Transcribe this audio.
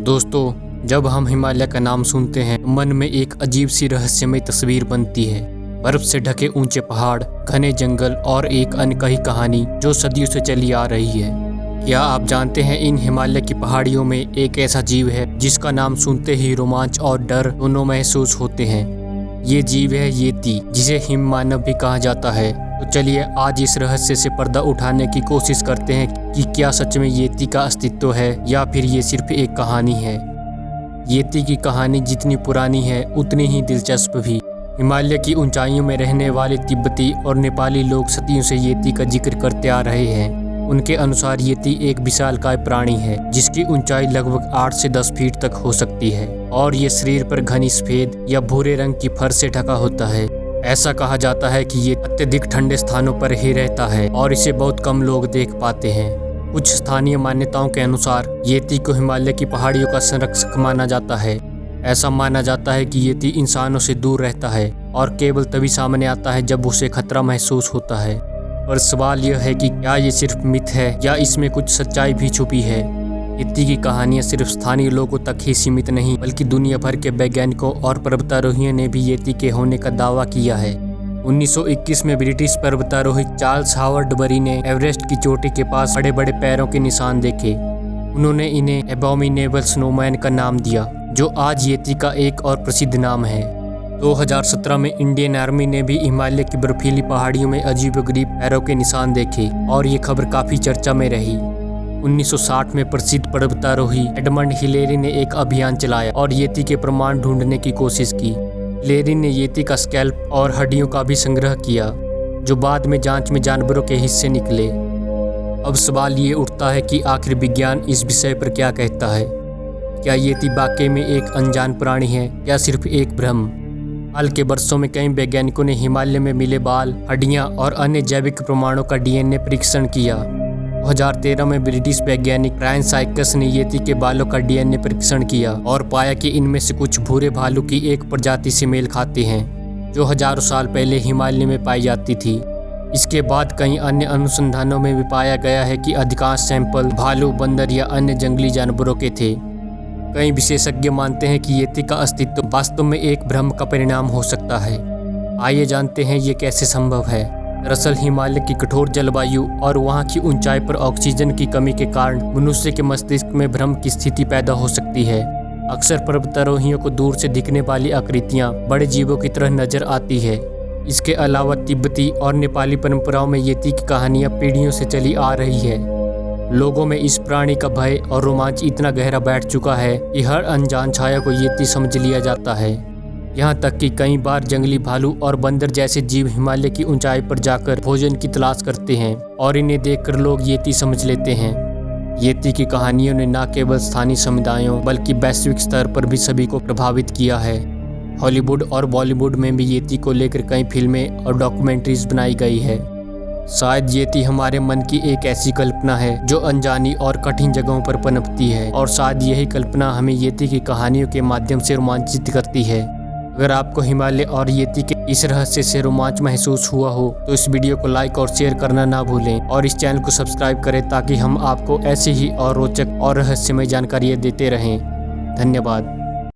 दोस्तों, जब हम हिमालय का नाम सुनते हैं तो मन में एक अजीब सी रहस्यमय तस्वीर बनती है। बर्फ से ढके ऊंचे पहाड़, घने जंगल और एक अनकही कहानी जो सदियों से चली आ रही है। क्या आप जानते हैं इन हिमालय की पहाड़ियों में एक ऐसा जीव है जिसका नाम सुनते ही रोमांच और डर दोनों महसूस होते हैं। ये जीव है येती, जिसे हिम मानव भी कहा जाता है। तो चलिए आज इस रहस्य से पर्दा उठाने की कोशिश करते हैं कि क्या सच में येती का अस्तित्व है या फिर ये सिर्फ एक कहानी है। येती की कहानी जितनी पुरानी है उतनी ही दिलचस्प भी। हिमालय की ऊंचाइयों में रहने वाले तिब्बती और नेपाली लोग सदियों से येती का जिक्र करते आ रहे हैं। उनके अनुसार येती एक विशालकाय प्राणी है जिसकी ऊंचाई लगभग 8 से 10 फीट तक हो सकती है और ये शरीर पर घनी सफेद या भूरे रंग की फर से ढका होता है। ऐसा कहा जाता है कि ये अत्यधिक ठंडे स्थानों पर ही रहता है और इसे बहुत कम लोग देख पाते हैं। कुछ स्थानीय मान्यताओं के अनुसार येती को हिमालय की पहाड़ियों का संरक्षक माना जाता है। ऐसा माना जाता है कि येती इंसानों से दूर रहता है और केवल तभी सामने आता है जब उसे खतरा महसूस होता है। पर सवाल यह है कि क्या ये सिर्फ मिथ है या इसमें कुछ सच्चाई भी छुपी है। येती की कहानियां सिर्फ स्थानीय लोगों तक ही सीमित नहीं बल्कि दुनिया भर के वैज्ञानिकों और पर्वतारोहियों ने भी येती के होने का दावा किया है। 1921 में ब्रिटिश पर्वतारोही चार्ल्स हावर्ड बरी ने एवरेस्ट की चोटी के पास बड़े बड़े पैरों के निशान देखे। उन्होंने इन्हें एबोमिनेबल स्नोमैन का नाम दिया, जो आज येती का एक और प्रसिद्ध नाम है। 2017 में इंडियन आर्मी ने भी हिमालय की बर्फीली पहाड़ियों में अजीबोगरीब पैरों के निशान देखे और ये खबर काफी चर्चा में रही। 1960 में प्रसिद्ध पर्वतारोही एडमंड हिलेरी ने एक अभियान चलाया और येती के प्रमाण ढूंढने की कोशिश की। हिलेरी ने येती का स्कैल्प और हड्डियों का भी संग्रह किया, जो बाद में जांच में जानवरों के हिस्से निकले। अब सवाल ये उठता है कि आखिर विज्ञान इस विषय पर क्या कहता है। क्या येती वाकई में एक अनजान प्राणी है या सिर्फ एक भ्रम। हाल के वर्षों में कई वैज्ञानिकों ने हिमालय में मिले बाल, हड्डियां और अन्य जैविक प्रमाणों का डीएनए परीक्षण किया। 2013 में ब्रिटिश वैज्ञानिक ब्रायन साइकस ने येती के बालों का डीएनए परीक्षण किया और पाया कि इनमें से कुछ भूरे भालू की एक प्रजाति से मेल खाते हैं, जो हजारों साल पहले हिमालय में पाई जाती थी। इसके बाद कई अन्य अनुसंधानों में भी पाया गया है कि अधिकांश सैंपल भालू, बंदर या अन्य जंगली जानवरों के थे। कई विशेषज्ञ मानते हैं कि येती का अस्तित्व वास्तव में एक भ्रम का परिणाम हो सकता है। आइए जानते हैं ये कैसे संभव है। दरअसल हिमालय की कठोर जलवायु और वहाँ की ऊंचाई पर ऑक्सीजन की कमी के कारण मनुष्य के मस्तिष्क में भ्रम की स्थिति पैदा हो सकती है। अक्सर पर्वतारोहियों को दूर से दिखने वाली आकृतियाँ बड़े जीवों की तरह नजर आती है। इसके अलावा तिब्बती और नेपाली परंपराओं में येती की कहानियाँ पीढ़ियों से चली आ रही है। लोगों में इस प्राणी का भय और रोमांच इतना गहरा बैठ चुका है कि हर अनजान छाया को येती समझ लिया जाता है। यहाँ तक कि कई बार जंगली भालू और बंदर जैसे जीव हिमालय की ऊंचाई पर जाकर भोजन की तलाश करते हैं और इन्हें देखकर लोग येती समझ लेते हैं। येती की कहानियों ने न केवल स्थानीय समुदायों बल्कि वैश्विक स्तर पर भी सभी को प्रभावित किया है। हॉलीवुड और बॉलीवुड में भी येती को लेकर कई फिल्में और डॉक्यूमेंट्रीज बनाई गई है। शायद येती हमारे मन की एक ऐसी कल्पना है जो अनजानी और कठिन जगहों पर पनपती है और शायद यही कल्पना हमें येती की कहानियों के माध्यम से रोमांचित करती है। अगर आपको हिमालय और येती के इस रहस्य से रोमांच महसूस हुआ हो तो इस वीडियो को लाइक और शेयर करना ना भूलें और इस चैनल को सब्सक्राइब करें ताकि हम आपको ऐसी ही और रोचक और रहस्यमय जानकारियाँ देते रहें। धन्यवाद।